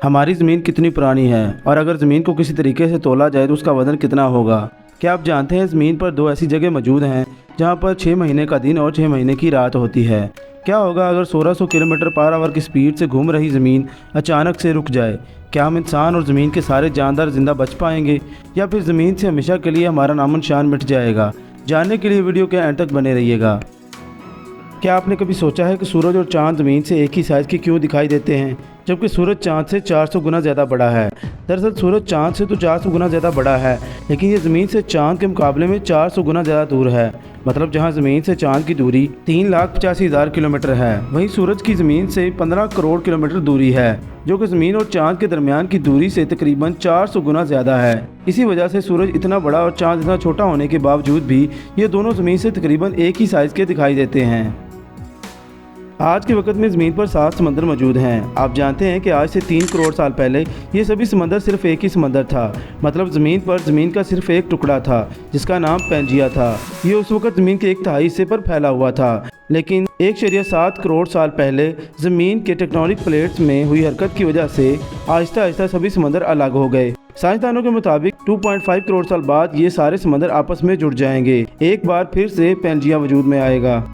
हमारी ज़मीन कितनी पुरानी है और अगर ज़मीन को किसी तरीके से तोला जाए तो उसका वज़न कितना होगा। क्या आप जानते हैं ज़मीन पर दो ऐसी जगह मौजूद हैं जहां पर 6 महीने का दिन और 6 महीने की रात होती है। क्या होगा अगर 1600 किलोमीटर पर आवर की स्पीड से घूम रही ज़मीन अचानक से रुक जाए। क्या हम इंसान और ज़मीन के सारे जानदार ज़िंदा बच पाएंगे या फिर ज़मीन से हमेशा के लिए हमारा नामो निशान मिट जाएगा। जानने के लिए वीडियो के एंड तक बने रहिएगा। क्या आपने कभी सोचा है कि सूरज और चांद ज़मीन से एक ही साइज़ के क्यों दिखाई देते हैं, जबकि सूरज चांद से 400 गुना ज़्यादा बड़ा है। दरअसल सूरज चांद से तो 400 गुना ज़्यादा बड़ा है, लेकिन ये ज़मीन से चांद के मुकाबले में 400 गुना ज़्यादा दूर है। मतलब जहां ज़मीन से चांद की दूरी 3,85,000 किलोमीटर है, वहीं सूरज की ज़मीन से 15 करोड़ किलोमीटर दूरी है, जो कि ज़मीन और चांद के दरमियान की दूरी से तकरीबन 400 गुना ज़्यादा है। इसी वजह से सूरज इतना बड़ा और चांद इतना छोटा होने के बावजूद भी ये दोनों ज़मीन से तकरीबन एक ही साइज़ के दिखाई देते हैं। आज के वक्त में ज़मीन पर 7 समंदर मौजूद हैं। आप जानते हैं कि आज से 3 करोड़ साल पहले ये सभी समंदर सिर्फ एक ही समंदर था। मतलब ज़मीन पर ज़मीन का सिर्फ एक टुकड़ा था जिसका नाम पैंजिया था। ये उस वक्त ज़मीन के 1/3 हिस्से पर फैला हुआ था, लेकिन 1.7 करोड़ साल पहले ज़मीन के टेक्टोनिक प्लेट्स में हुई हरकत की वजह से आहिस्ता आहिस्ता सभी समंदर अलग हो गए। साइंसदानों के मुताबिक 2.5 करोड़ साल बाद ये सारे समंदर आपस में जुड़ जाएंगे। एक बार फिर से पैंजिया वजूद में आएगा।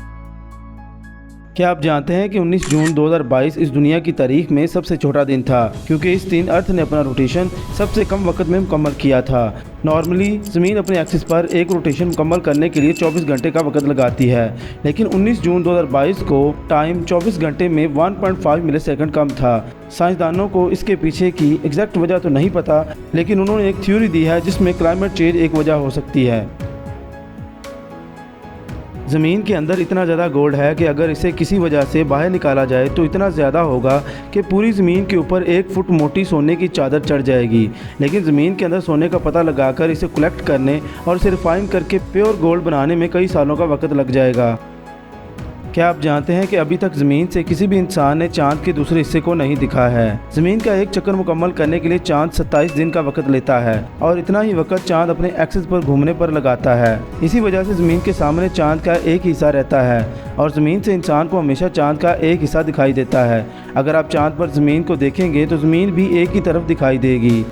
क्या आप जानते हैं कि 19 जून 2022 इस दुनिया की तारीख में सबसे छोटा दिन था, क्योंकि इस दिन अर्थ ने अपना रोटेशन सबसे कम वक्त में मुकम्मल किया था। नॉर्मली ज़मीन अपने एक्सिस पर एक रोटेशन मुकम्मल करने के लिए 24 घंटे का वक्त लगाती है, लेकिन 19 जून 2022 को टाइम 24 घंटे में 1.5 मिलीसेकंड कम था। साइंसदानों को इसके पीछे की एग्जैक्ट वजह तो नहीं पता, लेकिन उन्होंने एक थ्योरी दी है जिसमें क्लाइमेट चेंज एक वजह हो सकती है। ज़मीन के अंदर इतना ज़्यादा गोल्ड है कि अगर इसे किसी वजह से बाहर निकाला जाए तो इतना ज़्यादा होगा कि पूरी ज़मीन के ऊपर 1 फुट मोटी सोने की चादर चढ़ जाएगी। लेकिन ज़मीन के अंदर सोने का पता लगाकर इसे कलेक्ट करने और इसे रिफाइन करके प्योर गोल्ड बनाने में कई सालों का वक्त लग जाएगा। क्या आप जानते हैं कि अभी तक ज़मीन से किसी भी इंसान ने चांद के दूसरे हिस्से को नहीं दिखा है। ज़मीन का एक चक्कर मुकम्मल करने के लिए चांद 27 दिन का वक्त लेता है और इतना ही वक्त चांद अपने एक्सिस पर घूमने पर लगाता है। इसी वजह से ज़मीन के सामने चांद का एक हिस्सा रहता है और ज़मीन से इंसान को हमेशा चांद का एक हिस्सा दिखाई देता है। अगर आप चांद पर ज़मीन को देखेंगे तो ज़मीन भी एक ही तरफ दिखाई देगी।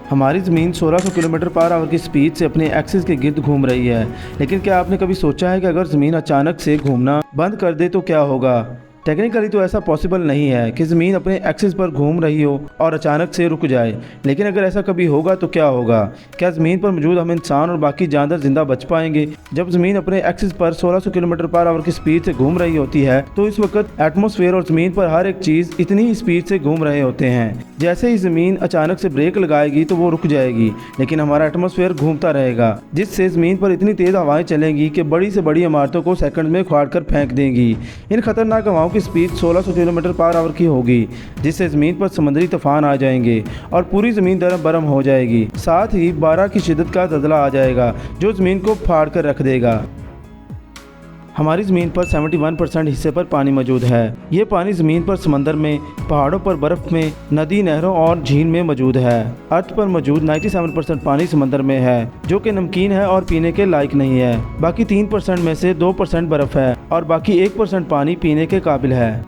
हमारी ज़मीन 1600 किलोमीटर पर आवर की स्पीड से अपने एक्सिस के गिर्द घूम रही है, लेकिन क्या आपने कभी सोचा है कि अगर ज़मीन अचानक से घूमना बंद कर दे तो क्या होगा। टेक्निकली तो ऐसा पॉसिबल नहीं है कि ज़मीन अपने एक्सिस पर घूम रही हो और अचानक से रुक जाए, लेकिन अगर ऐसा कभी होगा तो क्या होगा। क्या ज़मीन पर मौजूद हम इंसान और बाकी जानदार ज़िंदा बच पाएंगे। जब ज़मीन अपने एक्सिस पर 1600 किलोमीटर पर आवर की स्पीड से घूम रही होती है तो इस वक्त एटमॉस्फेयर और ज़मीन पर हर एक चीज़ इतनी ही स्पीड से घूम रहे होते हैं। जैसे ही ज़मीन अचानक से ब्रेक लगाएगी तो वो रुक जाएगी, लेकिन हमारा एटमॉस्फेयर घूमता रहेगा, जिससे ज़मीन पर इतनी तेज़ हवाएं चलेंगी कि बड़ी से बड़ी इमारतों को सेकंड में उखाड़ कर फेंक देंगी। इन खतरनाक हवाओं की स्पीड 1600 किलोमीटर पर आवर की होगी, जिससे ज़मीन पर समुद्री तूफान आ जाएंगे और पूरी ज़मीन दरम बरम हो जाएगी। साथ ही 12 की शिद्दत का ज़लज़ला आ जाएगा जो ज़मीन को फाड़ कर रख देगा। हमारी ज़मीन पर 71% हिस्से पर पानी मौजूद है। ये पानी ज़मीन पर, समंदर में, पहाड़ों पर, बर्फ़ में, नदी, नहरों और झील में मौजूद है। अर्थ पर मौजूद 97% पानी समंदर में है, जो कि नमकीन है और पीने के लायक नहीं है। बाकी 3% में से 2% बर्फ़ है और बाकी 1% पानी पीने के काबिल है।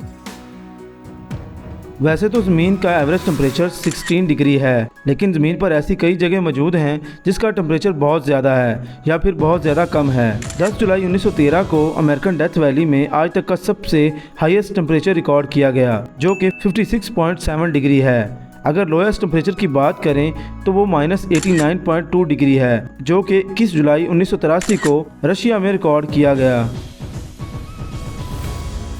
वैसे तो ज़मीन का एवरेज टेम्परेचर 16 डिग्री है, लेकिन ज़मीन पर ऐसी कई जगह मौजूद हैं जिसका टेम्परेचर बहुत ज़्यादा है या फिर बहुत ज़्यादा कम है। 10 जुलाई 1913 को अमेरिकन डेथ वैली में आज तक का सबसे हाईएस्ट टेम्परेचर रिकॉर्ड किया गया, जो कि 56.7 डिग्री है। अगर लोएस्ट टेम्परेचर की बात करें तो वो -89.2 डिग्री है, जो कि 21 जुलाई 1983 को रशिया में रिकॉर्ड किया गया।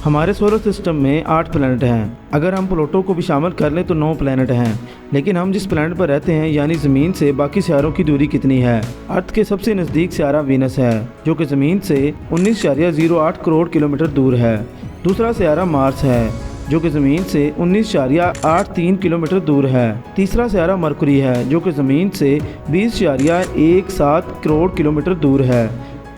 हमारे सोलर सिस्टम में 8 प्लैनेट हैं। अगर हम प्लूटो को भी शामिल कर लें तो 9 प्लैनेट हैं। लेकिन हम जिस प्लैनेट पर रहते हैं यानी ज़मीन से बाकी सियारों की दूरी कितनी है। अर्थ के सबसे नज़दीक सियारा वीनस है, जो कि ज़मीन से 19.08 करोड़ किलोमीटर दूर है। दूसरा सियारा मार्स है, जो कि ज़मीन से 19.83 किलोमीटर दूर है। तीसरा सियारा मरकुरी है, जो कि ज़मीन से 20.17 करोड़ किलोमीटर दूर है।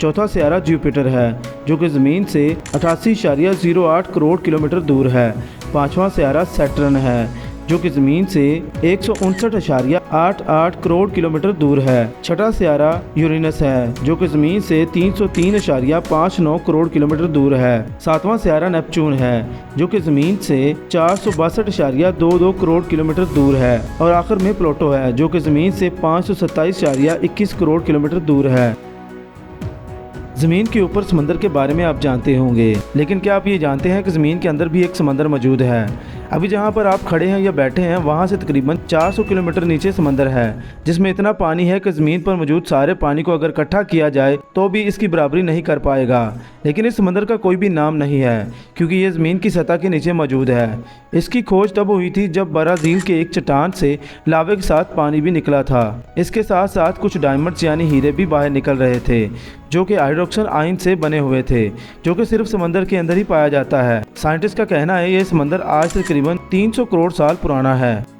चौथा सियारा जुपिटर है, जो कि ज़मीन से 88.08 करोड़ किलोमीटर दूर है। पाँचवा सियारा सैटर्न है, जो कि ज़मीन से 159.88 करोड़ किलोमीटर दूर है। छठा सियारा यूरेनस है, जो कि ज़मीन से 303.59 करोड़ किलोमीटर दूर है। सातवां सियारा नेपच्यून है, जो कि ज़मीन से 462.22 करोड़ किलोमीटर दूर है। और आखिर में प्लूटो है, जो कि ज़मीन से 527.21 करोड़ किलोमीटर दूर है। ज़मीन के ऊपर समंदर के बारे में आप जानते होंगे, लेकिन क्या आप ये जानते हैं कि ज़मीन के अंदर भी एक समंदर मौजूद है। अभी जहाँ पर आप खड़े हैं या बैठे हैं वहाँ से तकरीबन 400 किलोमीटर नीचे समंदर है, जिसमें इतना पानी है कि ज़मीन पर मौजूद सारे पानी को अगर इकट्ठा किया जाए तो भी इसकी बराबरी नहीं कर पाएगा। लेकिन इस समंदर का कोई भी नाम नहीं है, क्योंकि ये ज़मीन की सतह के नीचे मौजूद है। इसकी खोज तब हुई थी जब ब्राज़ील के एक चट्टान से लावे के साथ पानी भी निकला था। इसके साथ साथ कुछ डायमंड्स यानी हीरे भी बाहर निकल रहे थे, जो कि हाइड्रोक्सल आयन से बने हुए थे, जो कि सिर्फ समंदर के अंदर ही पाया जाता है। साइंटिस्ट का कहना है ये समंदर आज से तकरीबन 300 करोड़ साल पुराना है।